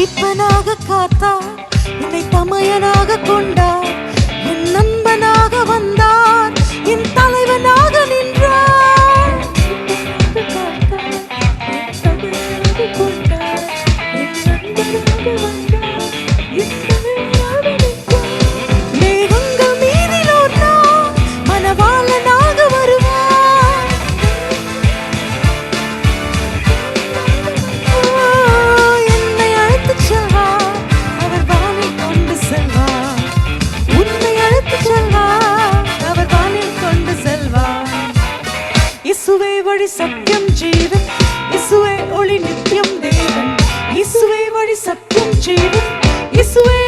மீட்பனாக காத்தார், என்னை தமையனாக கொண்டார், என் நண்பனாக வந்தார், என் தலைவனாக நின்றார். மேகங்கள் மீதில் ஒரு நாள் மணவாளனாக வருவார். என்னை அழைத்துச் செல்வார், அவர் வானில் கொண்டு செல்வார். உன்னை அழைத்துச் செல்வார், அவர் வானில் கொண்டு செல்வார். இயேசுவே வழி சத்தியம் ஜீவன், இயேசுவே ஒளி நித்தியம் தேவன். இயேசுவே வழி சத்தியம் ஜீவன், இயேசுவே